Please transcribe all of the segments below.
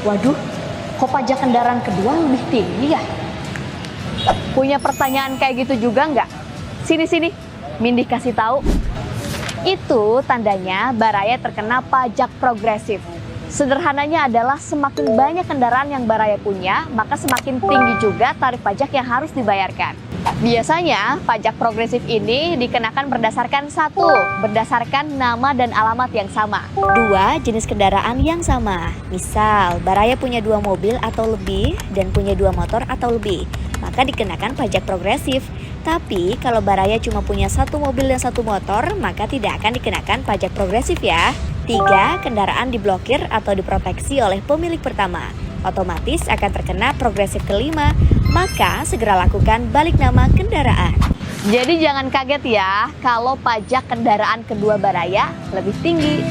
Waduh, kok pajak kendaraan kedua lebih tinggi ya? Punya pertanyaan kayak gitu juga nggak? Sini, Mindy kasih tahu. Itu tandanya Baraya terkena pajak progresif. Sederhananya adalah semakin banyak kendaraan yang Baraya punya, maka semakin tinggi juga tarif pajak yang harus dibayarkan. Biasanya, pajak progresif ini dikenakan berdasarkan nama dan alamat yang sama. 2, jenis kendaraan yang sama. Misal, Baraya punya 2 mobil atau lebih dan punya 2 motor atau lebih, maka dikenakan pajak progresif. Tapi, kalau Baraya cuma punya 1 mobil dan 1 motor, maka tidak akan dikenakan pajak progresif ya. 3, kendaraan diblokir atau diproteksi oleh pemilik pertama. Otomatis akan terkena progresif kelima, maka segera lakukan balik nama kendaraan. Jadi jangan kaget ya kalau pajak kendaraan kedua Baraya lebih tinggi.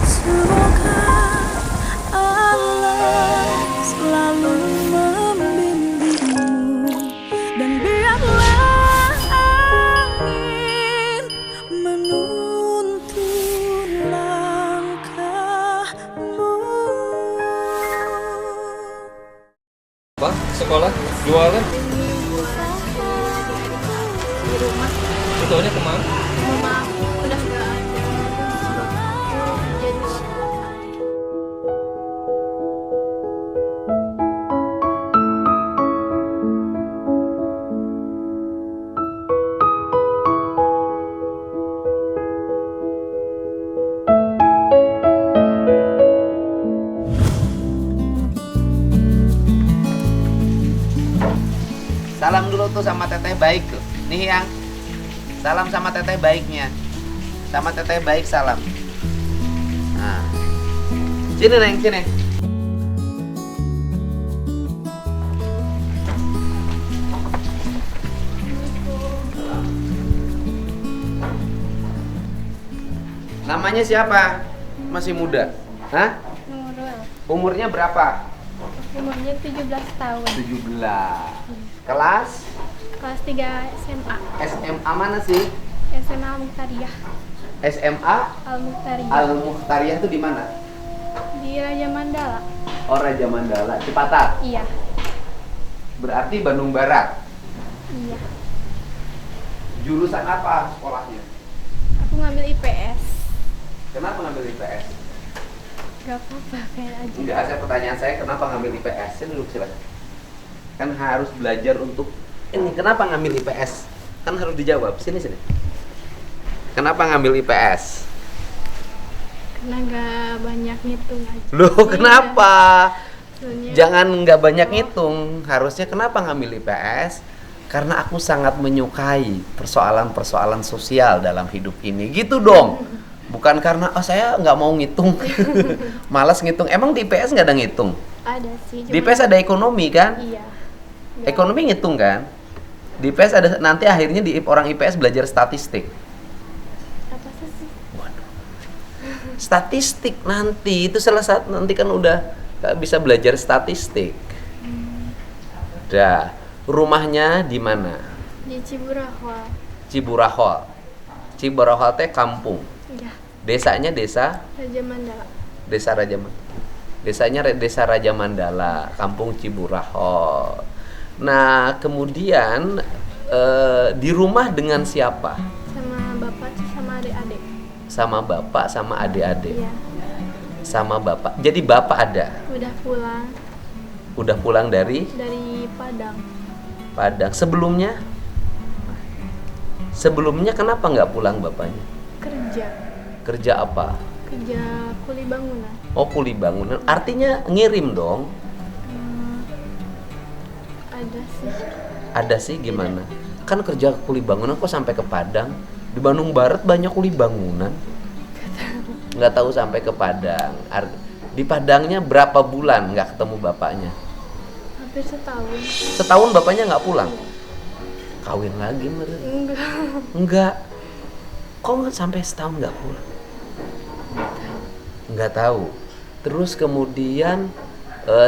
Semoga Allah selalu membimbingmu dan biarlah angin menuntun langkahmu. Apa? Sekolah? Jualan? Di rumah Contohnya kemana? mama udah nggak ada, jadi Salam dulu tuh sama teteh baik tuh. Nih yang salam sama teteh baiknya. Sama teteh baik salam. Nah. Sini Neng, sini. Namanya siapa? Masih muda? Hah? Nurul. Umurnya berapa? Umurnya 17 tahun. 17. Kelas? Kelas 3 SMA. SMA mana sih? SMA Al-Mukhtariyah. SMA Al-Mukhtariyah. Al-Mukhtariyah itu di mana? Di Raja Mandala. Oh, Raja Mandala, Cipatat. Iya. Berarti Bandung Barat. Iya. Jurusan apa sekolahnya? Aku ngambil IPS. Kenapa ngambil IPS? Gak apa-apa, kayak aja. Enggak, pertanyaan saya kenapa ngambil IPS? Saya duduk silakan. Kan harus belajar untuk ini. Kenapa ngambil IPS? Kan harus dijawab. Sini. Kenapa ngambil IPS? Karena gak banyak ngitung aja. Loh, Iya. kenapa? Soalnya Jangan nggak banyak ngitung. Harusnya kenapa ngambil IPS? Karena aku sangat menyukai persoalan-persoalan sosial dalam hidup ini. Gitu dong. Bukan karena saya nggak mau ngitung. Malas ngitung. Emang di IPS nggak ada ngitung? ada sih. Di IPS ada ekonomi kan? Iya. Nggak- Ekonomi ngitung kan? Di IPS ada, nanti akhirnya di orang IPS belajar statistik. Apa sih? Statistik nanti itu salah satu, nanti kan udah bisa belajar statistik. Dah, rumahnya di mana? Di Ciburahwa. Ciburahol. Ciburahol teh kampung. Iya. Desanya desa Raja Mandala. Desa Raja Desanya Desa Raja Mandala, kampung Ciburahol. Nah, kemudian di rumah dengan siapa? Sama bapak sama adik-adik. Sama bapak sama adik-adik. Iya. Sama bapak. Jadi bapak ada. Udah pulang Udah pulang dari dari Padang. Padang. Sebelumnya kenapa nggak pulang bapaknya? Kerja. Kerja apa? Kerja kuli bangunan. Oh, kuli bangunan. Artinya ngirim dong. Ada sih. Ada sih gimana? Kan kerja kuli bangunan kok sampai ke Padang? Di Bandung Barat banyak kuli bangunan. Nggak tahu sampai ke Padang. Di Padangnya berapa bulan nggak ketemu bapaknya? Hampir setahun. Setahun bapaknya nggak pulang? Kawin lagi meren? Enggak. Enggak. Kok nggak sampai setahun nggak pulang? Nggak tahu. Terus kemudian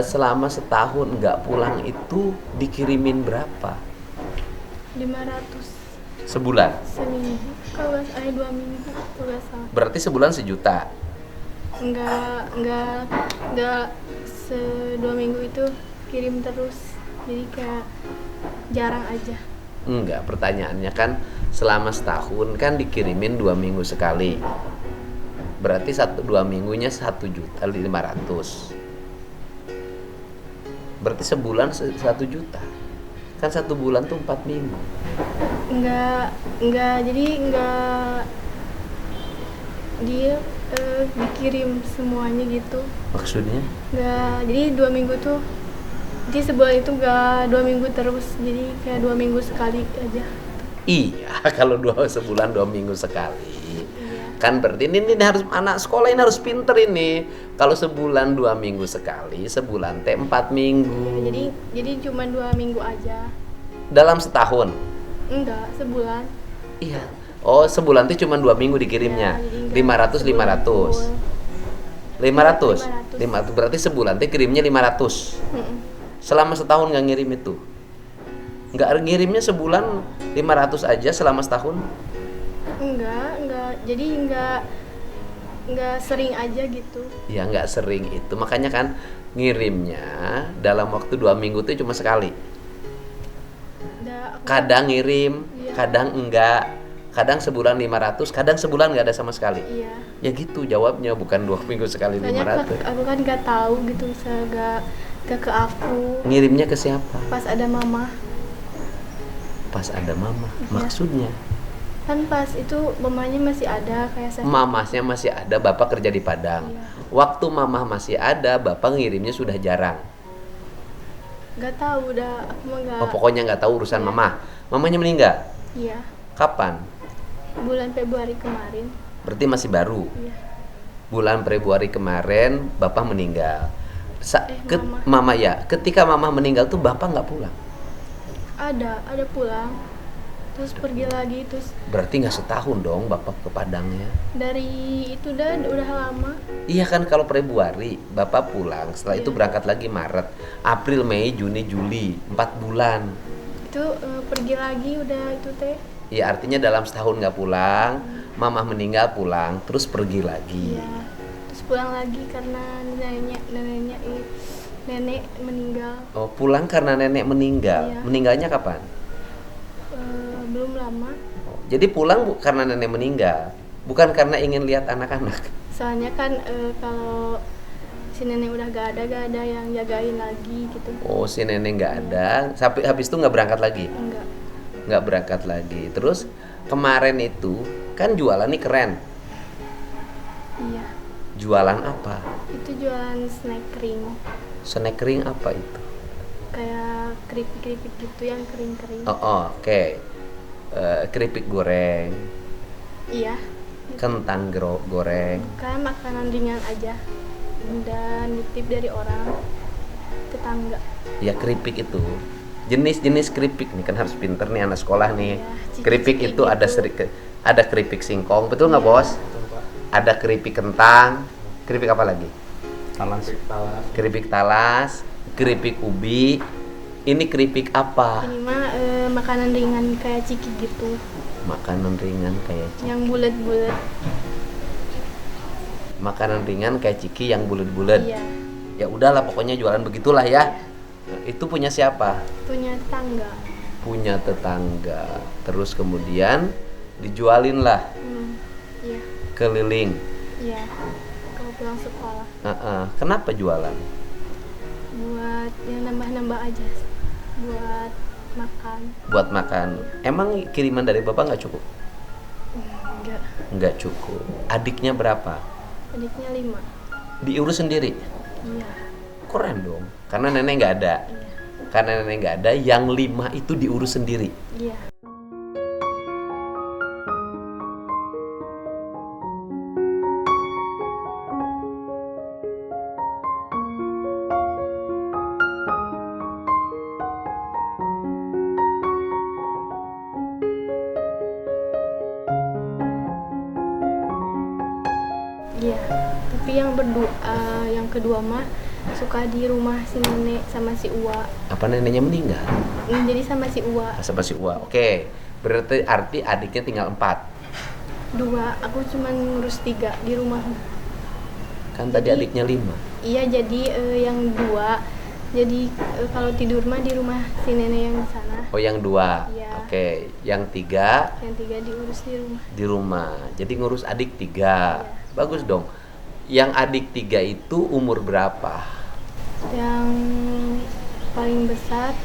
selama setahun nggak pulang itu dikirimin berapa? 500 Sebulan? seminggu. Kalau 2 minggu kalau nggak salah. Berarti sebulan 1 juta. nggak dua minggu itu kirim terus, jadi kayak jarang aja. Enggak, pertanyaannya kan selama setahun kan dikirimin 2 minggu sekali. Berarti 2 minggunya 1.500.000. Berarti sebulan 1 juta. Kan 1 bulan tuh 4 minggu. Jadi dia dikirim semuanya gitu. Maksudnya? Nggak, jadi 2 minggu tuh, jadi sebulan itu nggak 2 minggu terus, jadi kayak 2 minggu sekali aja. Iya, kalau sebulan 2 minggu sekali. Iya. Kan berarti ini harus anak sekolah ini harus pinter ini. Kalau sebulan 2 minggu sekali, sebulan teh 4 minggu. Jadi cuma 2 minggu aja. Dalam setahun. Enggak, sebulan. Iya. Oh, sebulan tuh cuma 2 minggu dikirimnya. Ya, jadi enggak 500. sebulan 500. full. 500 berarti sebulan tuh kirimnya 500. Selama setahun nggak ngirim itu. Nggak ngirimnya sebulan 500 aja selama setahun. Enggak. Jadi enggak sering aja gitu. Ya nggak sering itu. Makanya kan ngirimnya dalam waktu 2 minggu tuh cuma sekali. Kadang ngirim, Iya. kadang enggak. Kadang sebulan 500, kadang sebulan nggak ada sama sekali. Iya. Ya gitu jawabnya, bukan 2 minggu sekali Soalnya 500. aku kan nggak tahu gitu, gak ke aku. Ngirimnya ke siapa? Pas ada mama. Pas ada mama. Iya. Maksudnya? Kan pas itu mamanya masih ada kayak saya. Mamasnya masih ada, bapak kerja di Padang. Iya. Waktu mamah masih ada, bapak ngirimnya sudah jarang. Gak tahu udah, aku mah gak. Oh, pokoknya nggak tahu urusan Iya. mamah. Mamanya meninggal? Iya. Kapan? Bulan Februari kemarin. Berarti masih baru. Iya. Bulan Februari kemarin bapak meninggal. Mama. Mama ya. Ketika mamah meninggal tuh bapak nggak pulang. Ada pulang. Terus pergi lagi, terus Berarti nggak setahun dong bapak ke Padangnya. dari itu udah lama. Iya kan, kalau Februari bapak pulang. Setelah itu Iya. berangkat lagi Maret, April, Mei, Juni, Juli, 4 bulan. Itu pergi lagi udah itu teh. Ya artinya dalam setahun nggak pulang, mamah meninggal pulang, terus pergi lagi. Iya. Terus pulang lagi karena nenek meninggal. Oh, pulang karena nenek meninggal. Iya. Meninggalnya kapan? Belum lama. Oh, jadi pulang karena nenek meninggal, bukan karena ingin lihat anak-anak. Soalnya kan kalau si nenek udah gak ada yang jagain lagi gitu. Oh, si nenek nggak ada, sampai habis itu nggak berangkat lagi. Enggak. Nggak berangkat lagi. Terus kemarin itu kan jualan nih keren. Iya. Jualan apa? Itu jualan snack kering. Snack kering apa itu? Kayak keripik-keripik gitu yang kering-kering. Oh, oke. Keripik goreng, Iya. kentang goreng. Bukan, makanan ringan aja. Dan nitip dari orang tetangga. Ya keripik itu jenis-jenis keripik nih kan harus pinter nih anak sekolah nih. Iya, Keripik cicik-cicik itu gitu. ada keripik singkong, betul nggak Iya. bos? Ada keripik kentang, keripik apa lagi? Keripik talas, keripik ubi. Ini keripik apa? Ini mah makanan ringan kayak ciki gitu. Makanan ringan kayak Yang bulat-bulat. makanan ringan kayak ciki yang bulat-bulat. Iya. Ya udahlah pokoknya jualan begitulah ya. Itu punya siapa? Punya tetangga. Punya tetangga. Terus kemudian dijualin lah Iya. keliling. Iya. Kalau pulang sekolah. Kenapa jualan? Buat yang nambah-nambah aja. Buat makan. Buat makan. Emang kiriman dari bapak nggak cukup? Enggak. Nggak cukup. Adiknya berapa? Adiknya 5. Diurus sendiri? Iya. Keren dong. Karena nenek nggak ada. Iya. Karena nenek nggak ada, yang 5 itu diurus sendiri. Iya. Iya, tapi yang kedua mah suka di rumah si nenek sama si Uwa. Apa neneknya meninggal? Jadi sama si Uwa. Sama si Uwa. Oke. Berarti adiknya tinggal 4. 2, aku cuma ngurus 3 di rumah. Kan tadi Jadi- adiknya 5. Iya, jadi yang 2. Jadi kalau tidur mah di rumah si nenek yang di sana. Oh, yang 2. Iya. Oke, yang 3 Yang 3 diurus di rumah. di rumah. Jadi ngurus adik 3. Iya. Bagus dong. Yang adik 3 itu umur berapa? Yang paling besar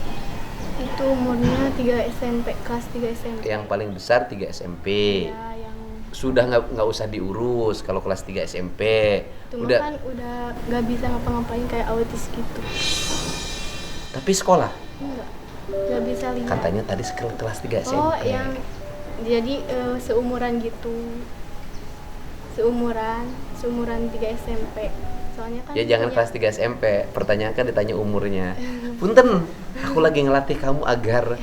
itu umurnya 3 SMP, kelas 3 SMP. Yang paling besar 3 SMP. Ya, yang Sudah nggak usah diurus kalau kelas 3 SMP. itu mah Udah. kan udah nggak bisa ngapa-ngapain kayak autis gitu. Tapi sekolah. Nggak bisa lihat. Katanya tadi kelas 3 SMP. Oh, yang jadi seumuran gitu. Seumuran 3 SMP. Soalnya kan Ya jangan punya- kelas 3 SMP. Pertanyaan kan ditanya umurnya. Punten, aku lagi ngelatih kamu agar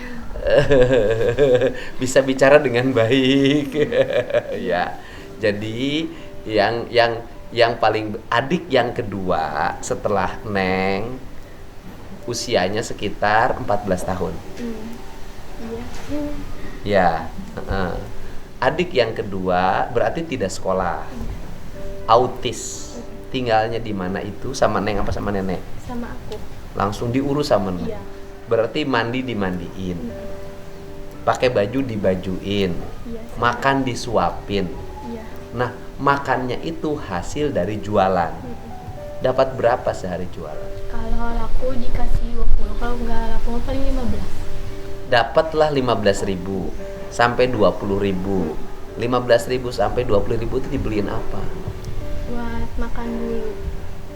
bisa bicara dengan baik. Ya. Jadi yang paling adik yang kedua setelah Neng usianya sekitar 14 tahun. Iya. Ya, heeh. Adik yang kedua berarti tidak sekolah. Autis. Tinggalnya di mana itu? Sama Neng apa sama nenek? Sama aku. Langsung diurus sama Neng. Iya. Berarti mandi dimandiin. Pakai baju dibajuin. Iya. Makan disuapin. Iya. Nah, makannya itu hasil dari jualan. Dapat berapa sehari jualan? Kalau laku dikasih 20, kalau nggak laku mah paling 15. Dapatlah 15.000 sampai 20.000. 15.000 sampai 20.000 itu dibeliin apa? Buat makan dulu,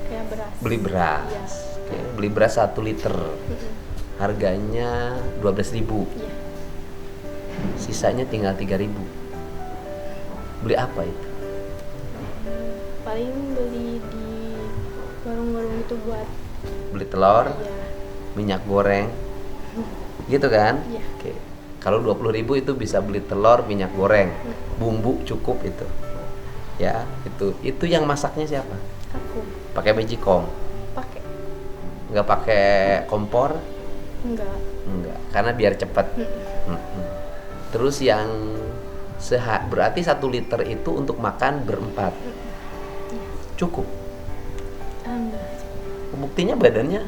kayak beras. Beli beras. Iya. Oke, beli beras 1 liter. Harganya 12.000. Iya. Sisanya tinggal 3.000. Beli apa itu? Paling beli di warung-warung itu buat Beli telur, ya. minyak goreng. Gitu kan? Iya. Oke. Kalau 20.000 itu bisa beli telur, minyak goreng, bumbu cukup itu. Ya, itu yang masaknya siapa? Aku Pakai magicom? pakai Nggak pakai kompor? enggak. Enggak, karena biar cepet. Mm-mm. Terus yang berarti 1 liter itu untuk makan berempat. Cukup. Enggak. Buktinya badannya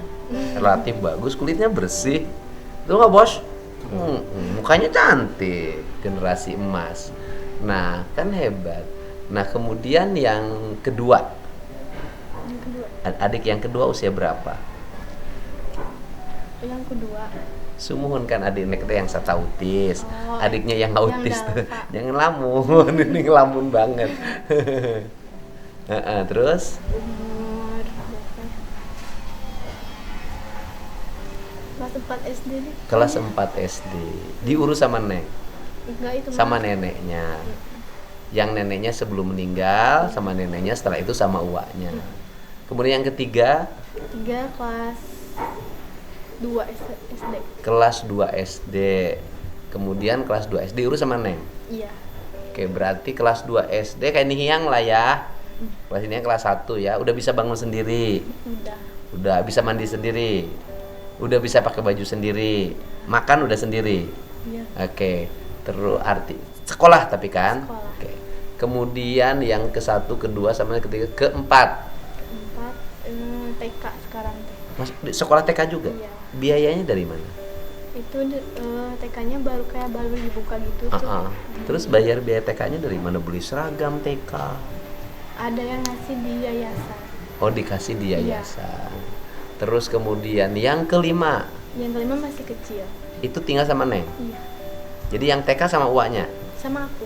relatif bagus, kulitnya bersih. Itu nggak bos? Mukanya cantik, generasi emas. Nah, kan hebat. Nah, kemudian yang kedua, Yang kedua, adik yang kedua usia berapa? yang kedua Sumuhun kan adiknya kita yang satu autis, Oh, adiknya yang yang autis tuh. Dalva. Jangan lamun, ini ngelamun banget. Terus umur berapa ya? Kelas 4 SD deh. kelas 4 SD diurus sama Neng, Enggak, itu sama mah. neneknya. Yang neneknya sebelum meninggal, sama neneknya setelah itu sama uaknya. Kemudian yang ketiga, 3 kelas 2 SD. kelas 2 SD. Kemudian kelas 2 SD urus sama Neng. Iya. Oke, berarti kelas 2 SD kayak Nihiang lah ya. Kelas ini kelas 1 ya, udah bisa bangun sendiri. Udah bisa mandi sendiri. Udah bisa pakai baju sendiri. Makan udah sendiri. Iya. Oke, terus arti sekolah tapi kan. Sekolah. Oke. Kemudian yang ke-1, kedua sama yang ketiga, ke-4. 4 TK sekarang teh. Masuk di sekolah TK juga. Iya. Biayanya dari mana? Itu TK-nya baru dibuka gitu tuh. Terus bayar biaya TK-nya dari mana? Beli seragam TK. Ada yang ngasih di yayasan. Oh, dikasih di Iya. yayasan. Terus kemudian yang kelima, Yang kelima masih kecil. itu tinggal sama Neng. Iya. Jadi yang TK sama uaknya. Sama aku.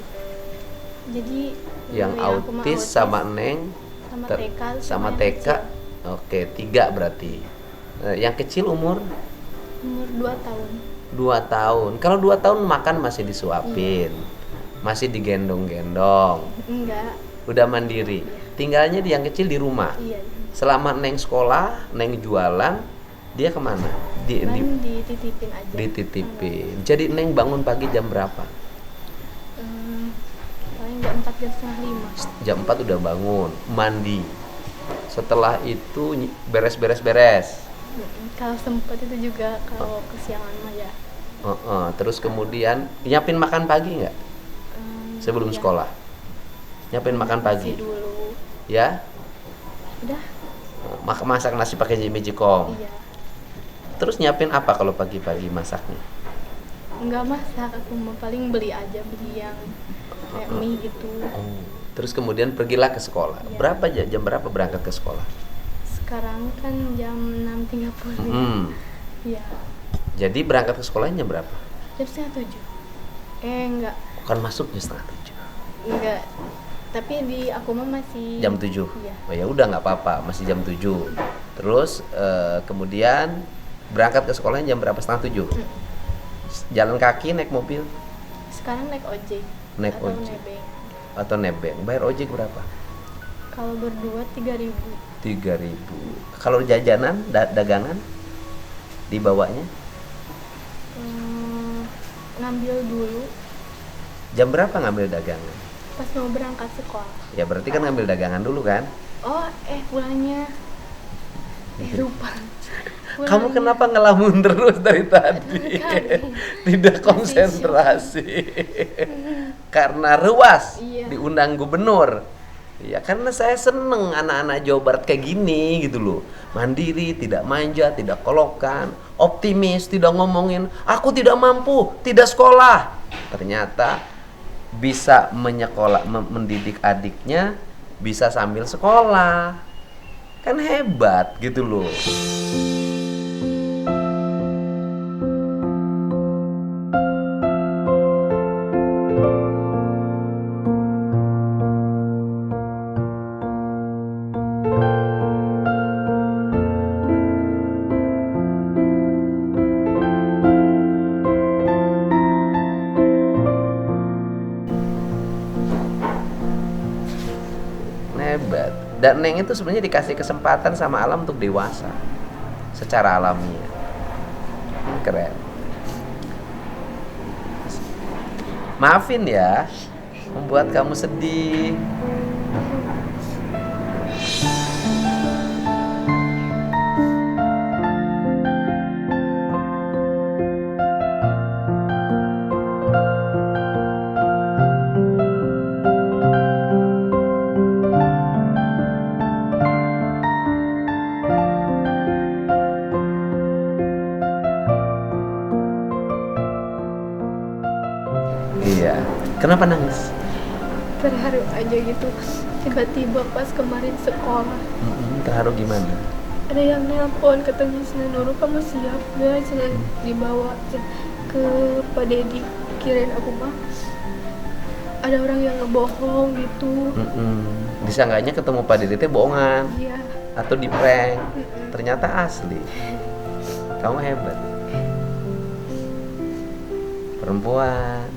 Jadi Yang aku mah autis sama Neng sama ter- TK sama yang TK. kecil. Oke, 3 berarti. Yang kecil umur Umur 2 tahun. 2 tahun. Kalau 2 tahun makan masih disuapin. Masih digendong-gendong. Enggak. Udah mandiri. Tinggalnya yang kecil di rumah. Iya. Selama Neng sekolah, Neng jualan, dia kemana? Paling dititipin aja. Dititipin. Jadi Neng bangun pagi jam berapa? Paling jam 4 jam setengah 5. Jam 4 udah bangun, mandi. Setelah itu beres-beres-beres. Kalau sempet itu juga kalau kesiangan mah ya. Terus kemudian nyiapin makan pagi nggak sebelum Iya. sekolah? Nyiapin makan pagi, Masih dulu. ya? Udah. Masak nasi pakai Magicom. Iya. Terus nyiapin apa kalau pagi-pagi masaknya? Enggak masak, aku mau paling beli yang kayak mie gitu. Oh. Terus kemudian pergilah ke sekolah. Iya. Jam berapa berangkat ke sekolah? Sekarang kan jam 6.30. Iya. Jadi berangkat ke sekolahnya jam berapa? Jam setengah 7. Enggak. Kan masuknya setengah 7. Enggak. Tapi di aku mah masih Jam 7. Iya. Oh ya udah nggak apa-apa, masih jam 7. Terus kemudian berangkat ke sekolahnya jam berapa? Setengah 7. Jalan kaki, naik mobil? Sekarang naik ojek. Naik atau ojek. nebeng. Atau nebeng. Bayar ojek berapa? Kalau berdua 3.000. 3.000. Kalau jajanan, dagangan dibawanya? Ngambil dulu Jam berapa ngambil dagangan? pas mau berangkat sekolah. Ya berarti kan ngambil dagangan dulu kan? Oh, pulangnya lupa. Kamu kenapa ngelamun terus dari tadi? Tidak konsentrasi. Karena ruas Iya. diundang gubernur. Ya karena saya seneng anak-anak Jawa Barat kayak gini gitu loh. Mandiri, tidak manja, tidak kolokan, optimis, tidak ngomongin aku tidak mampu, tidak sekolah. Ternyata bisa mendidik adiknya, bisa sambil sekolah. Kan hebat gitu loh. Hebat. Dan Neng itu sebenarnya dikasih kesempatan sama alam untuk dewasa secara alamiah. Keren. Maafin ya, membuat kamu sedih. Iya. Kenapa nangis? Terharu aja gitu. Tiba-tiba pas kemarin sekolah Terharu gimana? ada yang nelpon katanya Sina Nurul kamu siap gak Sina dibawa ke Pak Dedi, kirain aku mah ada orang yang ngebohong gitu. Disangkanya ketemu Pak Dede teh bohongan Iya. atau di prank. Ternyata asli. Kamu hebat. Perempuan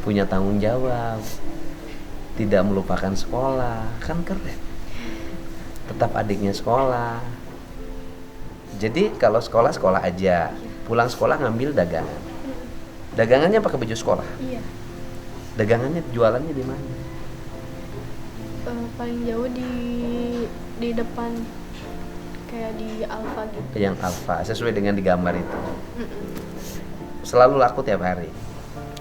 punya tanggung jawab, tidak melupakan sekolah, kan keren. Tetap adiknya sekolah. Jadi kalau sekolah aja, pulang sekolah ngambil dagangan. Dagangannya pakai baju sekolah. Iya. Dagangannya jualannya di mana? Paling jauh di depan kayak di Alfa gitu. Yang Alfa, sesuai dengan di gambar itu. Selalu laku tiap hari.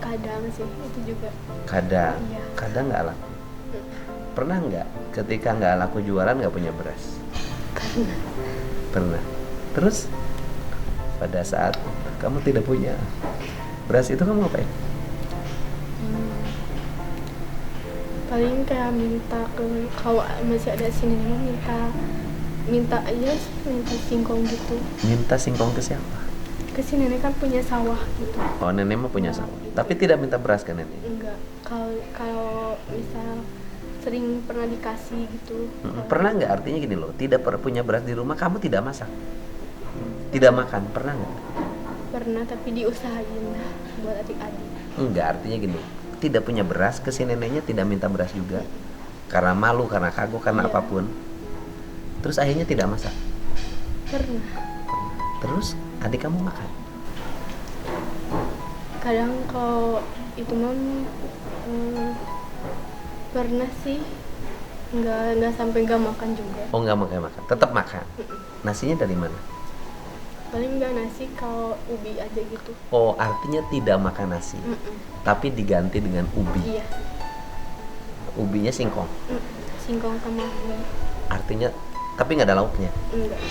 Kadang sih itu juga. Kadang, Iya. kadang nggak laku. Pernah nggak ketika nggak laku jualan nggak punya beras? Pernah. Terus pada saat kamu tidak punya beras itu kamu ngapain? Paling kayak minta ke kalau masih ada sini minta aja sih, minta singkong gitu. Minta singkong ke siapa? Ke si nenek kan punya sawah gitu. Oh, nenek mah punya sawah. Tapi tidak minta beras ke nenek. Enggak, kalau misal sering pernah dikasih gitu. Pernah nggak, artinya gini loh, tidak punya beras di rumah, kamu tidak masak, tidak makan, pernah nggak? Pernah tapi diusahain lah buat adik-adik. Enggak, artinya gini, tidak punya beras, ke si neneknya tidak minta beras juga, karena malu, karena kagok, karena Iya. apapun. Terus akhirnya tidak masak. Pernah. Terus adik kamu makan. Kadang kalau itu pernah sih nggak sampai nggak makan juga. Oh, nggak makan, tetap makan. Nasinya dari mana? Paling nggak nasi kalau ubi aja gitu. Oh, artinya tidak makan nasi, tapi diganti dengan ubi. Iya. Ubinya singkong. singkong sama ubi. Artinya, tapi nggak ada lauknya. Enggak.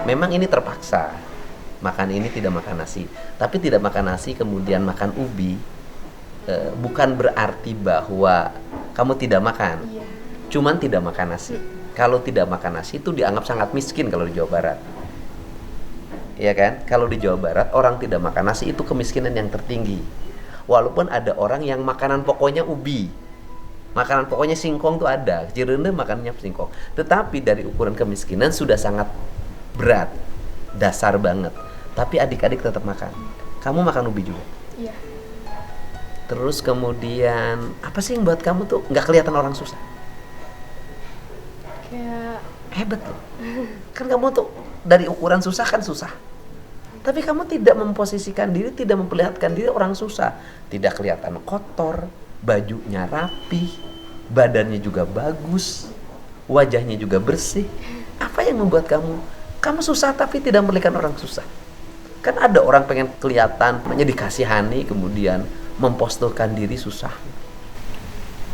Memang ini terpaksa. Makan ini tidak makan nasi. Tapi tidak makan nasi kemudian makan ubi, bukan berarti bahwa kamu tidak makan. Iya. Cuman tidak makan nasi. Kalau tidak makan nasi itu dianggap sangat miskin kalau di Jawa Barat. Iya kan? Kalau di Jawa Barat orang tidak makan nasi itu kemiskinan yang tertinggi. Walaupun ada orang yang makanan pokoknya ubi. Makanan pokoknya singkong tuh ada. Cirende makannya singkong. Tetapi dari ukuran kemiskinan sudah sangat berat. Dasar banget. Tapi adik-adik tetap makan. Kamu makan ubi juga? Iya. Terus kemudian apa sih yang buat kamu tuh nggak kelihatan orang susah? Kayak Hebat loh. Kan kamu tuh dari ukuran susah kan susah. Tapi kamu tidak memposisikan diri, tidak memperlihatkan diri orang susah. Tidak kelihatan kotor, bajunya rapi, badannya juga bagus, wajahnya juga bersih. Apa yang membuat kamu susah tapi tidak memperlihatkan orang susah? Kan ada orang pengen kelihatan, pengen dikasihani, kemudian memposturkan diri susah.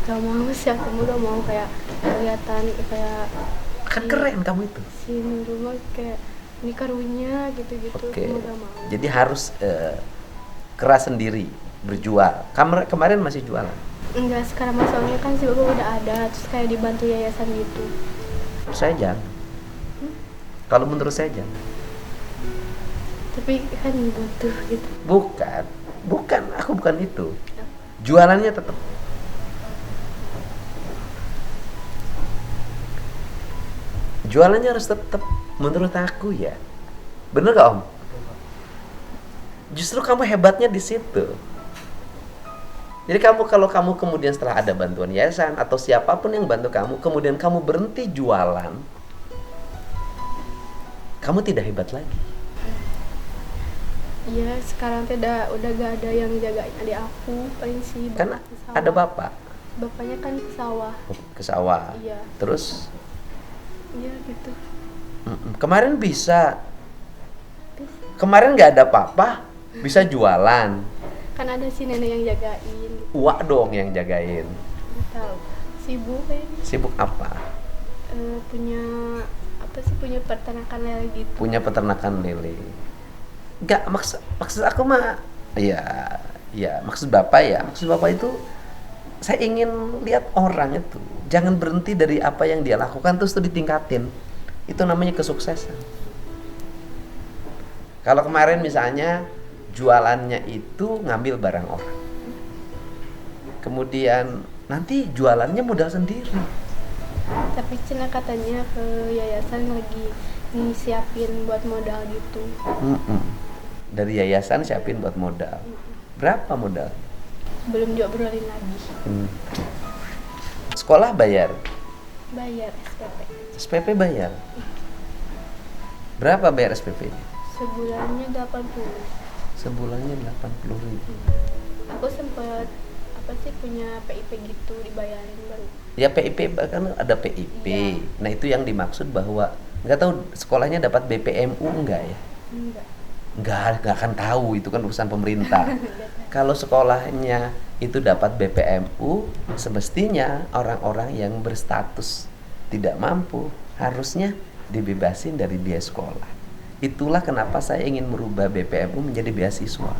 gak mau sih, aku gak mau kayak kelihatan kayak Kan keren kamu itu. si Nurul mah kayak ini karunya gitu-gitu. Oke. Aku gak mau. Jadi harus keras sendiri, berjual. Kemarin masih jualan. Enggak, sekarang masalahnya kan si bapak udah ada, terus kayak dibantu yayasan gitu. Saya jangan. Kalau menurut saya jangan. Tapi kan dibantu gitu. Bukan, aku bukan itu. Jualannya tetap. Jualannya harus tetap, menurut aku ya. Bener gak Om? Justru kamu hebatnya di situ. Jadi kalau kamu kemudian setelah ada bantuan yayasan atau siapapun yang bantu kamu, kemudian kamu berhenti jualan, kamu tidak hebat lagi. Iya, sekarang tuh udah gak ada yang jagain adik aku, paling si bapak Kan ke sawah. ada bapak Bapaknya kan ke sawah. ke sawah. Iya. Terus Iya gitu. kemarin kemarin nggak ada papa, bisa jualan. Kan ada si nenek yang jagain. Uak dong yang jagain. Nggak tahu. Sibuk kayaknya. Sibuk apa? Punya apa sih, punya peternakan lele gitu. Punya peternakan lele. Nggak, maksud aku mah ya maksud bapak itu saya ingin lihat orang itu jangan berhenti dari apa yang dia lakukan terus itu ditingkatin. Itu namanya kesuksesan. Kalau kemarin misalnya jualannya itu ngambil barang orang, kemudian nanti jualannya modal sendiri. Tapi Cina katanya ke yayasan lagi siapin buat modal gitu. Dari yayasan siapin buat modal. Berapa modal? Belum diobrolin lagi. Sekolah bayar, Bayar SPP. SPP bayar. Berapa bayar SPP? Sebulannya 80. Sebulannya 80.000. Aku sempet apa sih punya PIP gitu dibayarin baru. Ya PIP kan ada PIP. Iya. Nah itu yang dimaksud bahwa nggak tahu sekolahnya dapat BPMU enggak ya? Enggak. Nggak akan tahu, itu kan urusan pemerintah. Kalau sekolahnya itu dapat BPMU, semestinya orang-orang yang berstatus tidak mampu harusnya dibebasin dari biaya sekolah. Itulah kenapa saya ingin merubah BPMU menjadi beasiswa.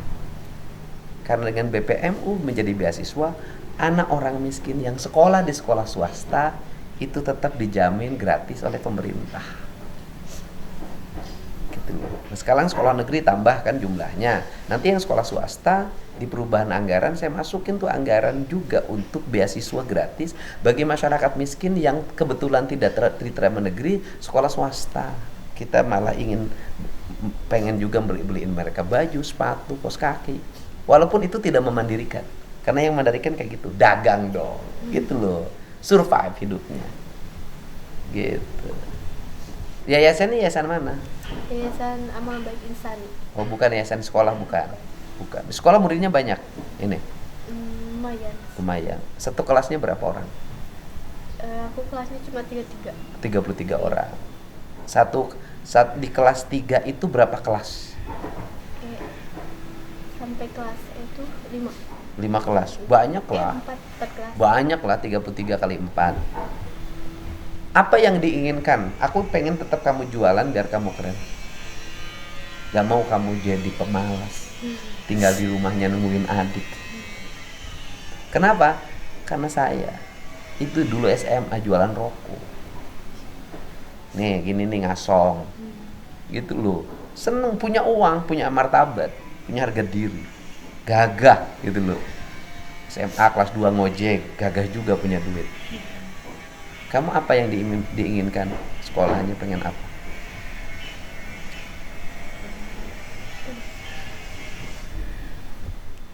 Karena dengan BPMU menjadi beasiswa, anak orang miskin yang sekolah di sekolah swasta itu tetap dijamin gratis oleh pemerintah. Nah, sekarang sekolah negeri tambahkan jumlahnya. Nanti yang sekolah swasta di perubahan anggaran saya masukin tuh anggaran juga untuk beasiswa gratis bagi masyarakat miskin yang kebetulan tidak diterima negeri sekolah swasta. Kita malah pengen juga beliin mereka baju, sepatu, kaos kaki. Walaupun itu tidak memandirikan. Karena yang mandirikan kayak gitu, dagang dong. Gitu loh. Survive hidupnya. Gitu. Yayasannya yayasan mana? Yayasan Amal Baik Insani. Oh, bukan yayasan sekolah, bukan. Di sekolah muridnya banyak. Ini Lumayan. lumayan. Satu kelasnya berapa orang? Aku aku kelasnya cuma 33. 33 orang. Saat di kelas 3 itu berapa kelas? Sampai kelas itu 5. 5 kelas. Banyak lah. 4 kelas. Banyak lah 33 kali 4. Apa yang diinginkan? Aku pengen tetap kamu jualan biar kamu keren. Gak mau kamu jadi pemalas. Tinggal di rumahnya nungguin adik. Kenapa? Karena saya itu dulu SMA jualan rokok. Nih gini nih ngasong. Gitu loh. Seneng punya uang, punya martabat, punya harga diri. Gagah gitu loh. SMA kelas 2 ngojek, gagah juga punya duit. Kamu apa yang diinginkan? Sekolahnya pengen apa?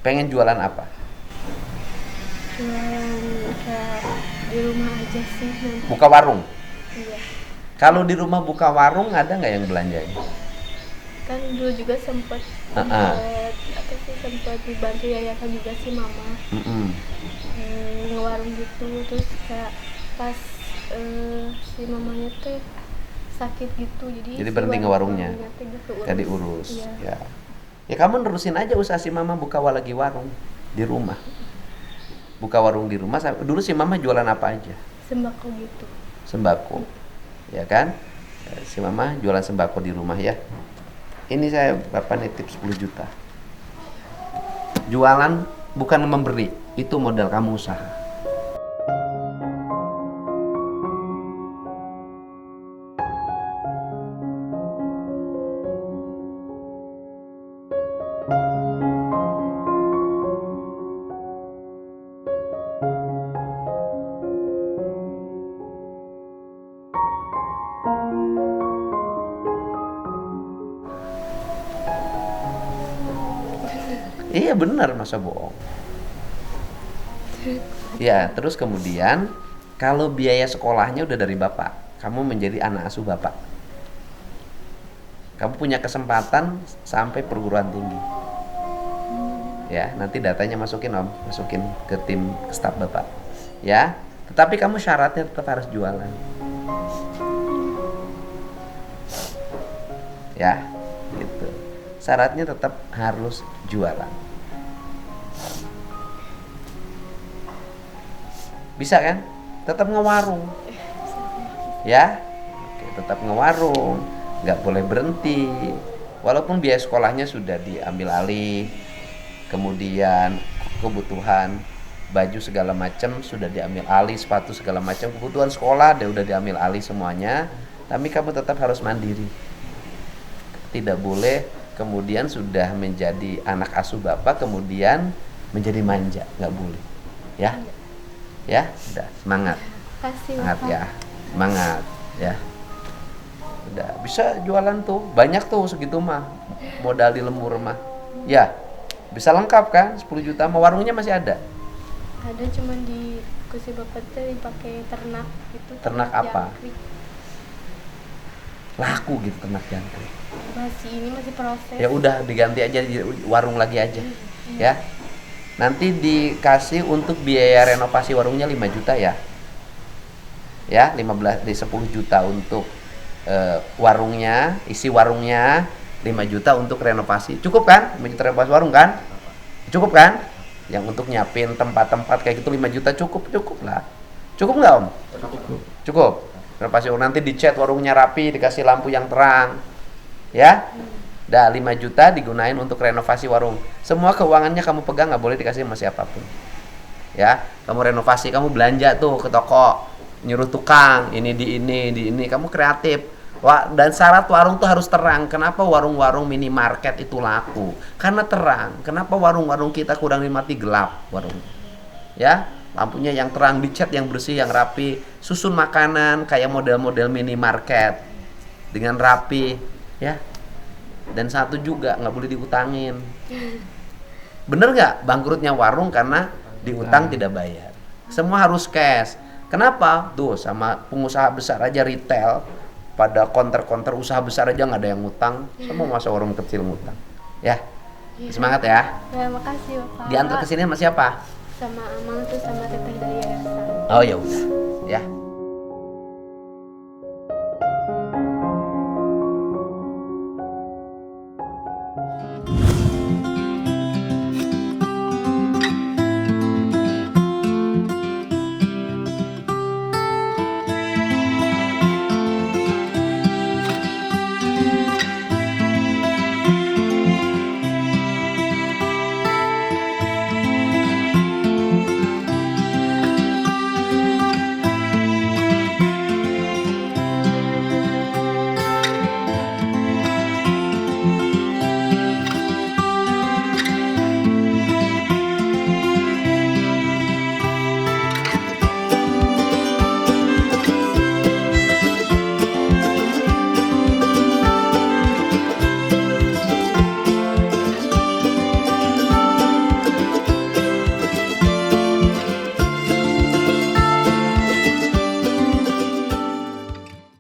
Pengen jualan apa? Jualan kayak di rumah aja sih nanti. Buka warung? Iya. Kalau di rumah buka warung ada nggak yang belanjanya? Kan dulu juga sempat sempat dibantu yayasan juga sih mama. Ngewarung gitu, terus kayak pas si mamanya tuh sakit gitu, jadi berhenti ngewarungnya? Gak diurus. Ya kamu nerusin aja usaha si mama buka lagi warung di rumah. Buka warung di rumah. Dulu si mama jualan apa aja? Sembako gitu. Sembako, ya kan? Si mama jualan sembako di rumah ya. Ini saya Bapak nitip 10 juta. Jualan bukan memberi, itu modal kamu usaha. Iya benar, masa bohong. Ya, terus kemudian kalau biaya sekolahnya udah dari bapak, kamu menjadi anak asuh bapak. Kamu punya kesempatan sampai perguruan tinggi. Ya, nanti datanya masukin Om, masukin ke tim ke staf bapak. Ya, tetapi kamu syaratnya tetap harus jualan. Ya, gitu. Syaratnya tetap harus jualan. Bisa kan? Tetap ngewarung. Ya? Oke, tetap ngewarung. Nggak boleh berhenti. Walaupun biaya sekolahnya sudah diambil alih. Kemudian kebutuhan baju segala macam sudah diambil alih, sepatu segala macam, kebutuhan sekolah udah diambil alih semuanya. Tapi kamu tetap harus mandiri. Tidak boleh kemudian sudah menjadi anak asuh bapak kemudian menjadi manja, nggak boleh. Ya? Ya, udah semangat. Kasih Semangat Bapak. ya. Semangat ya. Udah bisa jualan tuh. Banyak tuh segitu mah. Modal di lembur mah. Ya. Bisa lengkap kan? 10 juta mah warungnya masih ada. Ada cuman di kursi bapak tuh dipakai ternak gitu. Ternak apa? Jangkrik. Laku gitu ternak jangkrik. Masih proses. Ya udah diganti aja di warung lagi aja. Ya. Nanti dikasih untuk biaya renovasi warungnya 5 juta ya. Ya, 10 juta untuk warungnya, isi warungnya, 5 juta untuk renovasi. Cukup kan? 5 juta renovasi warung kan? Cukup kan? Yang untuk nyiapin tempat-tempat kayak gitu 5 juta cukup lah. Cukup nggak Om? Cukup. Renovasi warung, nanti dicat warungnya rapi, dikasih lampu yang terang. Ya? Dah 5 juta digunain untuk renovasi warung. Semua keuangannya kamu pegang, nggak boleh dikasih sama siapapun. Ya, kamu renovasi, kamu belanja tuh ke toko, nyuruh tukang, ini di ini, kamu kreatif. Wah, dan syarat warung tuh harus terang. Kenapa warung-warung minimarket itu laku? Karena terang. Kenapa warung-warung kita kurang dimati gelap warung? Ya, lampunya yang terang, dicat yang bersih, yang rapi, susun makanan kayak model-model minimarket dengan rapi, ya. Dan satu juga nggak boleh diutangin. Bener nggak? Bangkrutnya warung karena diutang tidak bayar. Semua harus cash. Kenapa? Tuh sama pengusaha besar aja retail, pada counter usaha besar aja nggak ada yang ngutang. Sama masa warung kecil ngutang. Ya, semangat ya. Ya, makasih Bapak. Diantar ke sini sama siapa? Sama Amang tuh sama teteh dari yayasan. Oh ya udah, ya.